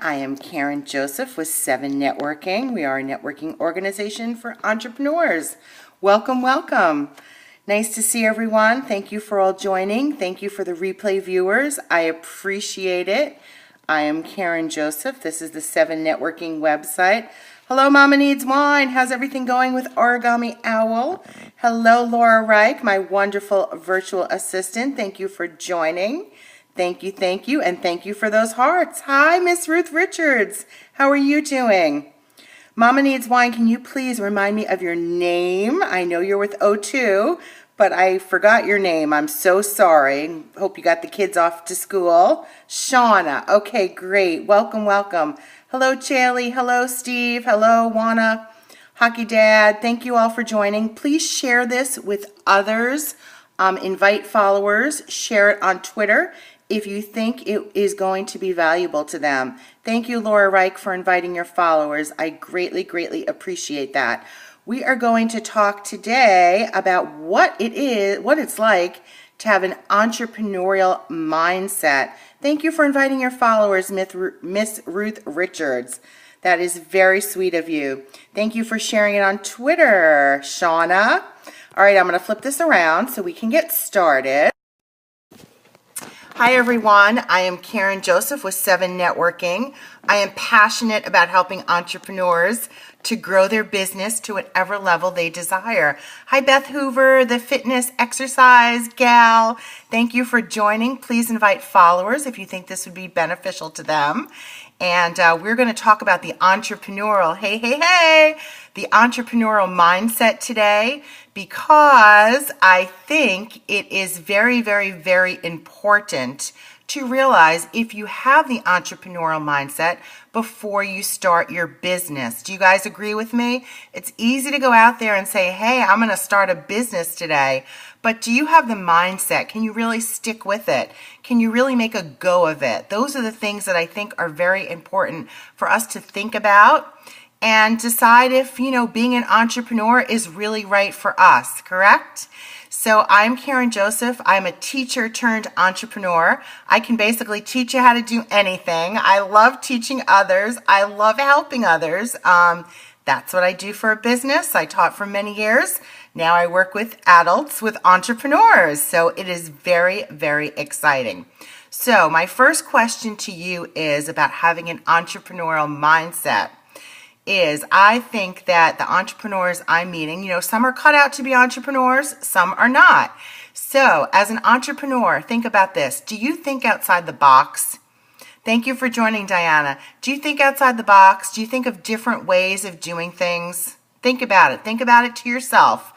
I am Karen Joseph with SEVENnetworking. We are a networking organization for entrepreneurs. Welcome, welcome. Nice to see everyone. Thank you for all joining. Thank you for the replay viewers. I appreciate it. I am Karen Joseph. This is the SEVENnetworking website. Hello, Mama Needs Wine. How's everything going with Origami Owl? Hello, Laura Reich, my wonderful virtual assistant. Thank you for joining. Thank you, and thank you for those hearts. Hi, Miss Ruth Richards. How are you doing? Mama Needs Wine, can you please remind me of your name? I know you're with O2, but I forgot your name. I'm so sorry. Hope you got the kids off to school. Shauna. Okay, great. Welcome, welcome. Hello, Chaley. Hello, Steve. Hello, Juana. Hockey Dad. Thank you all for joining. Please share this with others. Invite followers. Share it on Twitter if you think it is going to be valuable to them. Thank you, Laura Reich, for inviting your followers. I greatly, greatly appreciate that. We are going to talk today about what it's like to have an entrepreneurial mindset. Thank you for inviting your followers, Miss Ruth Richards. That is very sweet of you. Thank you for sharing it on Twitter, Shauna. All right, I'm going to flip this around so we can get started. Hi everyone, I am Karen Joseph with SEVENnetworking. I am passionate about helping entrepreneurs to grow their business to whatever level they desire. Hi Beth Hoover, the fitness exercise gal. Thank you for joining. Please invite followers if you think this would be beneficial to them. And we're going to talk about the entrepreneurial, the entrepreneurial mindset today, because I think it is very, very, very important to realize if you have the entrepreneurial mindset before you start your business. Do you guys agree with me? It's easy to go out there and say, hey, I'm going to start a business today. But do you have the mindset? Can you really stick with it? Can you really make a go of it? Those are the things that I think are very important for us to think about and decide if, being an entrepreneur is really right for us, correct? So I'm Karen Joseph. I'm a teacher turned entrepreneur. I can basically teach you how to do anything. I love teaching others. I love helping others. That's what I do for a business. I taught for many years. Now I work with adults, with entrepreneurs. So it is very, very exciting. So my first question to you is about having an entrepreneurial mindset. I think that the entrepreneurs I'm meeting, some are cut out to be entrepreneurs, some are not. So as an entrepreneur, think about this. Do you think outside the box? Thank you for joining, Diana. Do you think outside the box? Do you think of different ways of doing things? Think about it. Think about it to yourself.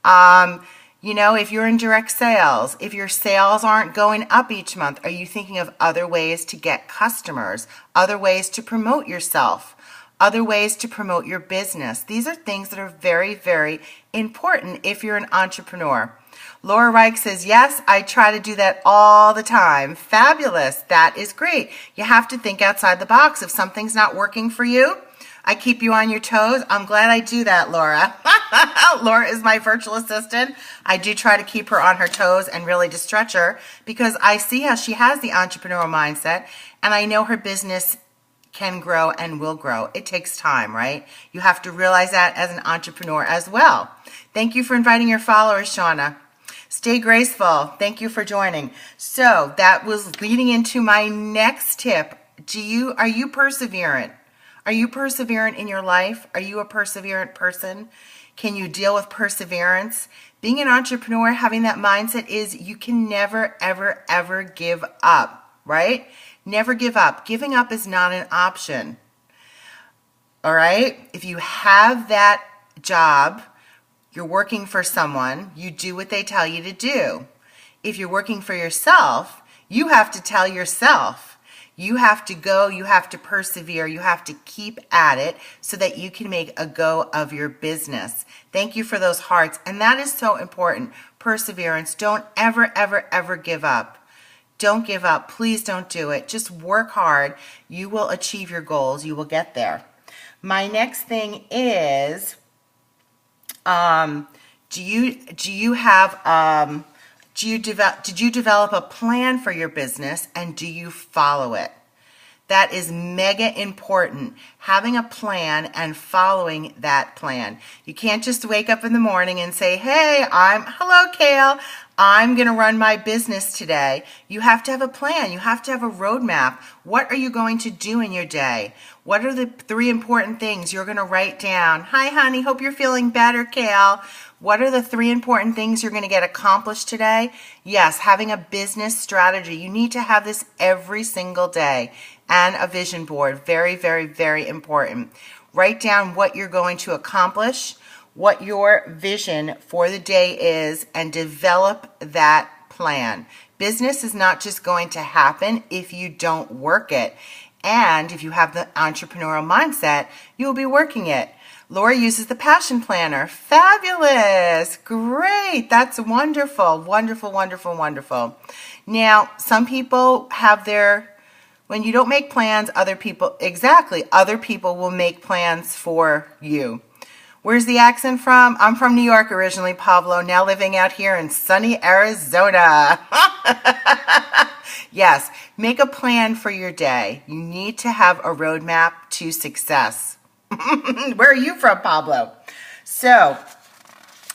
If you're in direct sales, if your sales aren't going up each month, are you thinking of other ways to get customers, other ways to promote yourself, other ways to promote your business? These are things that are very, very important if you're an entrepreneur. Laura Reich says, yes, I try to do that all the time. Fabulous. That is great. You have to think outside the box. If something's not working for you, I keep you on your toes. I'm glad I do that, Laura. Laura is my virtual assistant. I do try to keep her on her toes and really to stretch her because I see how she has the entrepreneurial mindset and I know her business can grow and will grow. It takes time, right? You have to realize that as an entrepreneur as well. Thank you for inviting your followers, Shauna. Stay graceful. Thank you for joining. So that was leading into my next tip. Are you perseverant? Are you perseverant in your life? Are you a perseverant person? Can you deal with perseverance? Being an entrepreneur, having that mindset is you can never, ever, ever give up, right? Never give up. Giving up is not an option. All right? If you have that job, you're working for someone, you do what they tell you to do. If you're working for yourself, you have to tell yourself. You have to go, you have to persevere, you have to keep at it so that you can make a go of your business. Thank you for those hearts. And that is so important. Perseverance. Don't ever, ever, ever give up. Don't give up. Please don't do it. Just work hard. You will achieve your goals. You will get there. My next thing is, did you develop a plan for your business and do you follow it? That is mega important. Having a plan and following that plan. You can't just wake up in the morning and say, hey, hello, Kale. I'm going to run my business today. You have to have a plan. You have to have a roadmap. What are you going to do in your day? What are the 3 important things you're going to write down? Hi, honey. Hope you're feeling better, Kale. What are the 3 important things you're going to get accomplished today? Yes, having a business strategy. You need to have this every single day. And a vision board. Very, very, very important. Write down what you're going to accomplish, what your vision for the day is, and develop that plan. Business is not just going to happen if you don't work it. And if you have the entrepreneurial mindset, you'll be working it. Laura uses the Passion Planner. Fabulous. Great. That's wonderful. Wonderful, wonderful, wonderful. Now, some people have when you don't make plans, other people will make plans for you. Where's the accent from? I'm from New York originally, Pablo, now living out here in sunny Arizona. Yes, make a plan for your day. You need to have a roadmap to success. Where are you from, Pablo? So,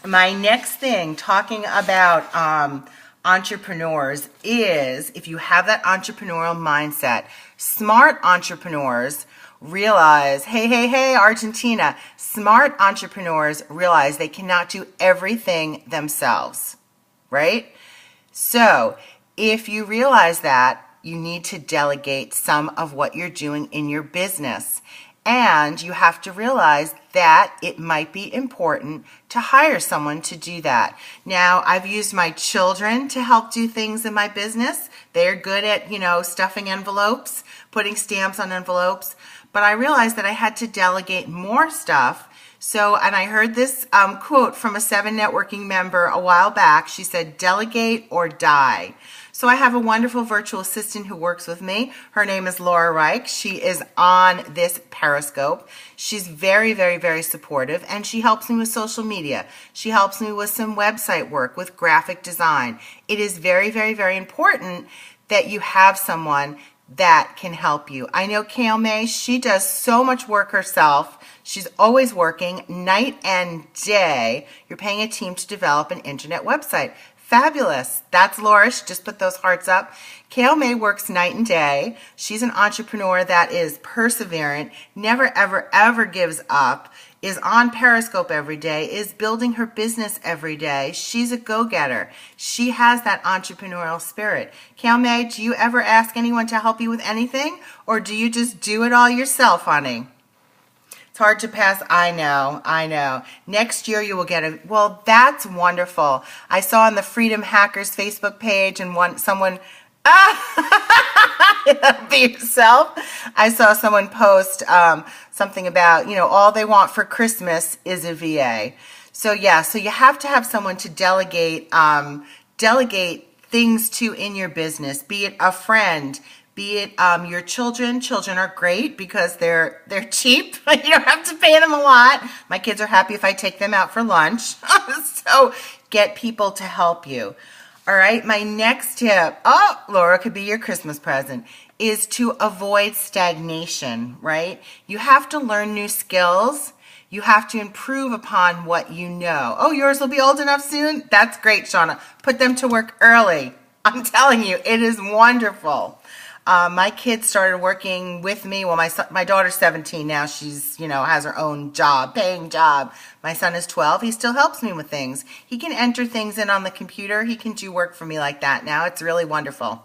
my next thing, talking about entrepreneurs, is if you have that entrepreneurial mindset, smart entrepreneurs realize, hey, Argentina, smart entrepreneurs realize they cannot do everything themselves, right? So if you realize that, you need to delegate some of what you're doing in your business. And you have to realize that it might be important to hire someone to do that. Now, I've used my children to help do things in my business. They're good at, stuffing envelopes, putting stamps on envelopes. But I realized that I had to delegate more stuff. And I heard this quote from a SEVENnetworking member a while back. She said, delegate or die. So I have a wonderful virtual assistant who works with me. Her name is Laura Reich. She is on this Periscope. She's very, very, very supportive, and she helps me with social media. She helps me with some website work, with graphic design. It is very, very, very important that you have someone that can help you. I know Kale May, she does so much work herself. She's always working night and day. You're paying a team to develop an internet website. Fabulous. That's Laura. She just put those hearts up. Kale May works night and day. She's an entrepreneur that is perseverant, never, ever, ever gives up, is on Periscope every day, is building her business every day. She's a go-getter. She has that entrepreneurial spirit. Kale May, do you ever ask anyone to help you with anything, or do you just do it all yourself, honey? It's hard to pass. I know. Next year you will get well, that's wonderful. I saw on the Freedom Hackers Facebook page and someone, be yourself. I saw someone post something about, all they want for Christmas is a VA. So you have to have someone to delegate things to in your business, be it a friend, be it your children. Children are great because they're cheap. You don't have to pay them a lot. My kids are happy if I take them out for lunch. So get people to help you. All right, my next tip, Laura, could be your Christmas present, is to avoid stagnation, right? You have to learn new skills. You have to improve upon what you know. Oh, yours will be old enough soon? That's great, Shauna. Put them to work early. I'm telling you, it is wonderful. My kids started working with me. Well, my daughter's 17 now. She's, has her own job, paying job. My son is 12. He still helps me with things. He can enter things in on the computer. He can do work for me like that now. It's really wonderful.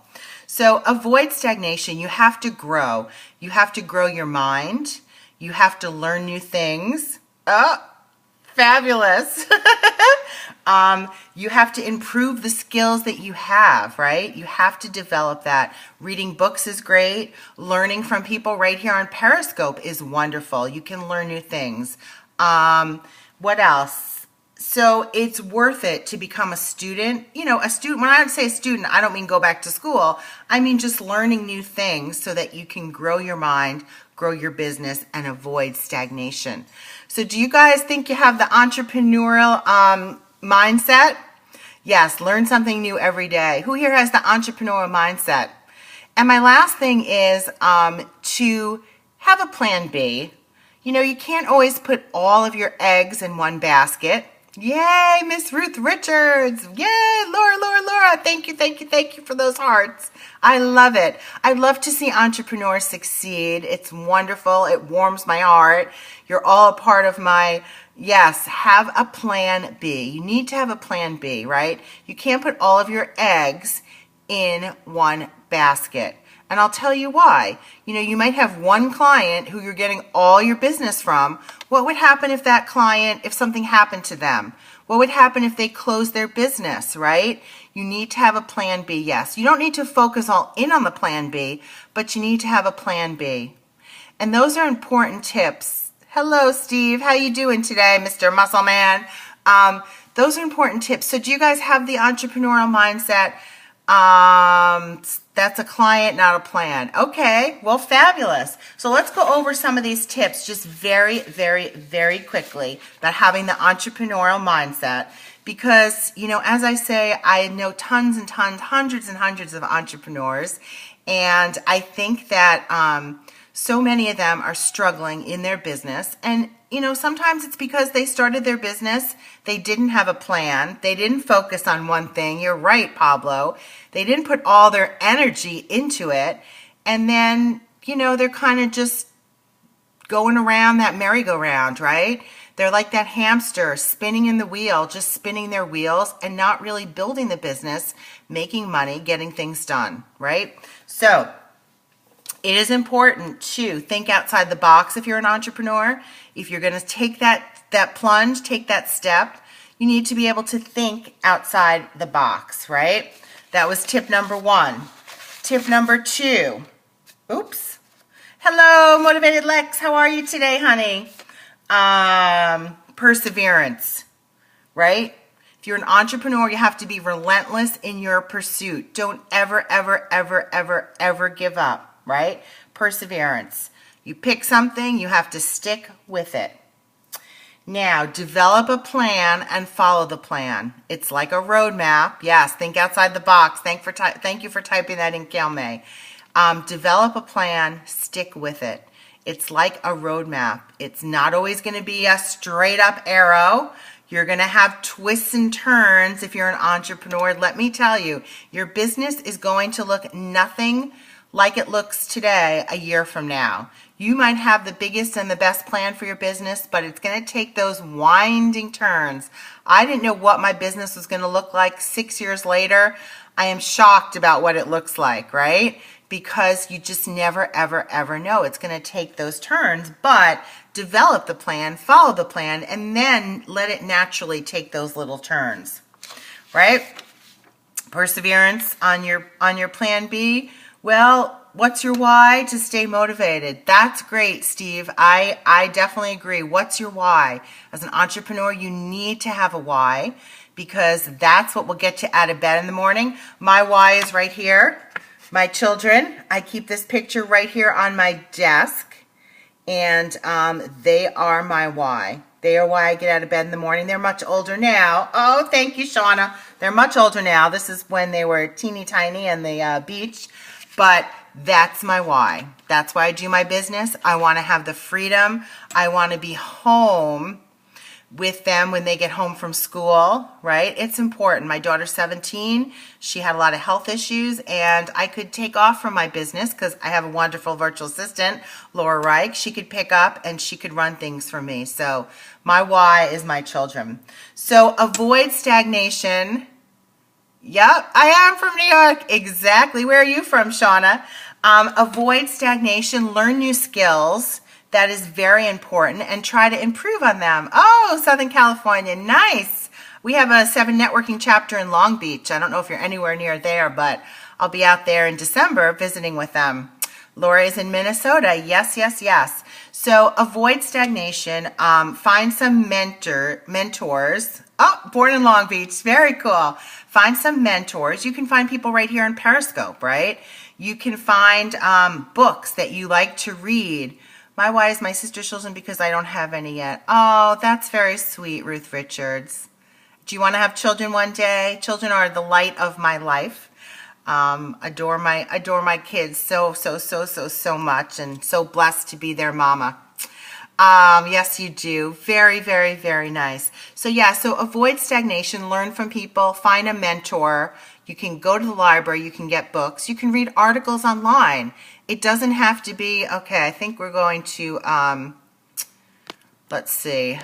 So avoid stagnation. You have to grow. You have to grow your mind. You have to learn new things. Oh, fabulous. You have to improve the skills that you have, right? You have to develop that. Reading books is great. Learning from people right here on Periscope is wonderful. You can learn new things. What else? So it's worth it to become a student. A student, when I say a student, I don't mean go back to school. I mean just learning new things so that you can grow your mind, grow your business, and avoid stagnation. So do you guys think you have the entrepreneurial mindset? Yes, learn something new every day. Who here has the entrepreneurial mindset? And my last thing is to have a plan B. You know, you can't always put all of your eggs in one basket. Yay, Miss Ruth Richards. Yay, Laura. Thank you for those hearts. I love it. I love to see entrepreneurs succeed. It's wonderful. It warms my heart. You're all a part of my, yes, have a plan B. You need to have a plan B, right? You can't put all of your eggs in one basket. And I'll tell you why. You know, you might have one client who you're getting all your business from. What would happen if that client, if something happened to them? What would happen if they closed their business, right? You need to have a plan B, yes. You don't need to focus all in on the plan B, but you need to have a plan B. And those are important tips. Hello, Steve. How you doing today, Mr. Muscle Man? Those are important tips. So do you guys have the entrepreneurial mindset? That's a client, not a plan. Okay, well, fabulous. So let's go over some of these tips just very quickly about having the entrepreneurial mindset. Because, you know, as I say, I know tons and tons, hundreds and hundreds of entrepreneurs. And I think that so many of them are struggling in their business. And, you know, sometimes it's because they started their business, they didn't have a plan, they didn't focus on one thing. You're right, Pablo. They didn't put all their energy into it. And then, you know, they're kind of just going around that merry-go-round, right? They're like that hamster spinning in the wheel, just spinning their wheels and not really building the business, making money, getting things done, right? So it is important to think outside the box if you're an entrepreneur. If you're going to take that plunge, take that step, you need to be able to think outside the box, right? That was tip number 1. Tip number 2. Oops. Hello, Motivated Lex. How are you today, honey? Perseverance, right? If you're an entrepreneur, you have to be relentless in your pursuit. Don't ever give up, right? Perseverance. You pick something, you have to stick with it. Now, develop a plan and follow the plan. It's like a roadmap. Yes, think outside the box. Thank you for typing that in, Kelme. Develop a plan, stick with it. It's like a roadmap. It's not always going to be a straight up arrow. You're going to have twists and turns if you're an entrepreneur. Let me tell you, your business is going to look nothing like it looks today a year from now. You might have the biggest and the best plan for your business, but it's going to take those winding turns. I didn't know what my business was going to look like 6 years later. I am shocked about what it looks like, right? Because you just never, ever know. It's going to take those turns, but develop the plan, follow the plan, and then let it naturally take those little turns, right? Perseverance on your plan B. Well, what's your why? To stay motivated. That's great, Steve. I definitely agree. What's your why? As an entrepreneur, you need to have a why because that's what will get you out of bed in the morning. My why is right here. My children, I keep this picture right here on my desk, and they are my why. They are why I get out of bed in the morning. They're much older now. Oh, thank you, Shauna. They're much older now. This is when they were teeny tiny on the beach, but that's my why. That's why I do my business. I want to have the freedom. I want to be home with them when they get home from school, right? It's important. My daughter's 17. She had a lot of health issues, and I could take off from my business because I have a wonderful virtual assistant, Laura Reich. She could pick up and she could run things for me. So my why is my children. So avoid stagnation. Yep, I am from New York. Exactly. Where are you from, Shauna? Avoid stagnation, learn new skills. That is very important, and try to improve on them. Oh, Southern California, nice. We have a SEVENnetworking chapter in Long Beach. I don't know if you're anywhere near there, but I'll be out there in December visiting with them. Laura is in Minnesota. Yes. So avoid stagnation. Find some mentors. Oh, born in Long Beach. Very cool. Find some mentors. You can find people right here on Periscope, right? You can find books that you like to read. My why is my sister's children because I don't have any yet. Oh, that's very sweet, Ruth Richards. Do you want to have children one day? Children are the light of my life. Adore my kids so much, and so blessed to be their mama. Yes, you do. Very, very, very nice. So yeah, so avoid stagnation, learn from people, find a mentor. You can go to the library, you can get books, you can read articles online. It doesn't have to be, okay, I think we're going to, let's see,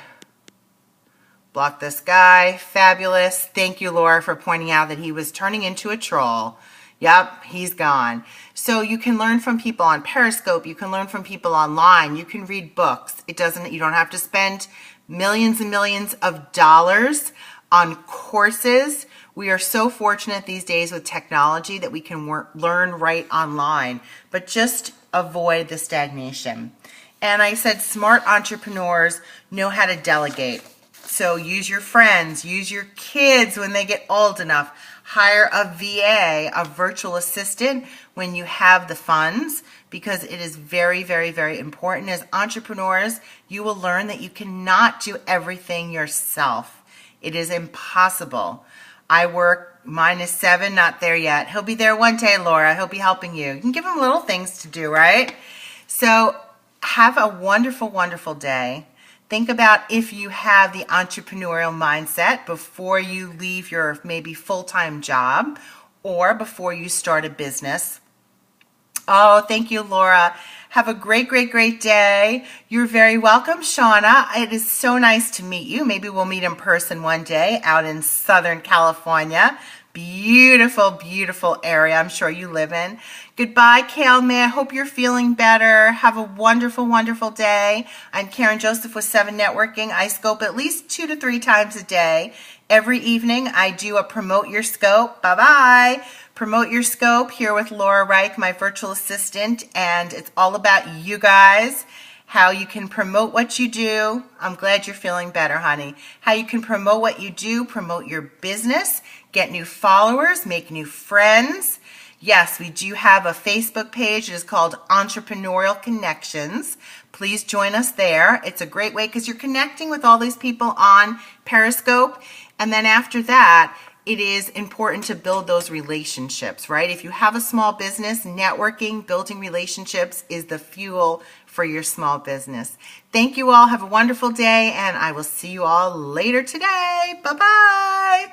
block this guy. Fabulous. Thank you, Laura, for pointing out that he was turning into a troll. Yep, he's gone. So you can learn from people on Periscope. You can learn from people online. You can read books. You don't have to spend millions and millions of dollars on courses. We are so fortunate these days with technology that we can learn right online, but just avoid the stagnation. And I said smart entrepreneurs know how to delegate. So use your friends, use your kids when they get old enough. Hire a VA, a virtual assistant, when you have the funds, because it is very, very, very important. As entrepreneurs, you will learn that you cannot do everything yourself. It is impossible. I work, mine is 7, not there yet. He'll be there one day, Laura. He'll be helping you. You can give him little things to do, right? So have a wonderful, wonderful day. Think about if you have the entrepreneurial mindset before you leave your maybe full-time job or before you start a business. Oh, thank you, Laura. Have a great, great, great day. You're very welcome, Shauna. It is so nice to meet you. Maybe we'll meet in person one day out in Southern California. Beautiful, beautiful area I'm sure you live in. Goodbye, Kale May. I hope you're feeling better. Have a wonderful, wonderful day. I'm Karen Joseph with 7Networking. I scope at least 2 to 3 times a day. Every evening I do a Promote Your Scope. Bye-bye. Promote Your Scope here with Laura Reich, my virtual assistant, and it's all about you guys. How you can promote what you do. I'm glad you're feeling better, honey. How you can promote what you do, promote your business, get new followers, make new friends. Yes, we do have a Facebook page. It is called Entrepreneurial Connections. Please join us there. It's a great way because you're connecting with all these people on Periscope. And then after that, it is important to build those relationships, right? If you have a small business, networking, building relationships is the fuel for your small business. Thank you all. Have a wonderful day, and I will see you all later today. Bye-bye.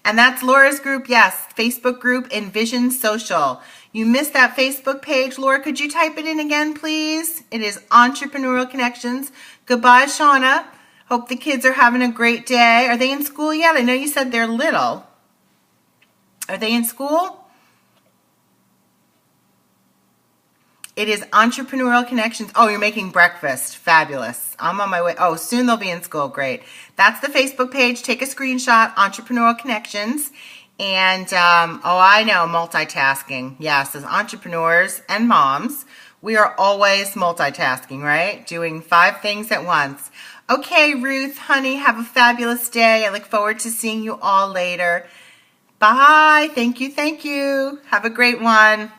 And that's Laura's group, yes, Facebook group, Envision Social. You missed that Facebook page. Laura, could you type it in again, please? It is Entrepreneurial Connections. Goodbye, Shauna. Hope the kids are having a great day. Are they in school yet? I know you said they're little. Are they in school? It is Entrepreneurial Connections. Oh, you're making breakfast. Fabulous. I'm on my way. Oh, soon they'll be in school. Great. That's the Facebook page. Take a screenshot, Entrepreneurial Connections. And, oh, I know, multitasking. Yes, as entrepreneurs and moms, we are always multitasking, right? Doing 5 things at once. Okay, Ruth, honey, have a fabulous day. I look forward to seeing you all later. Bye. Thank you. Thank you. Have a great one.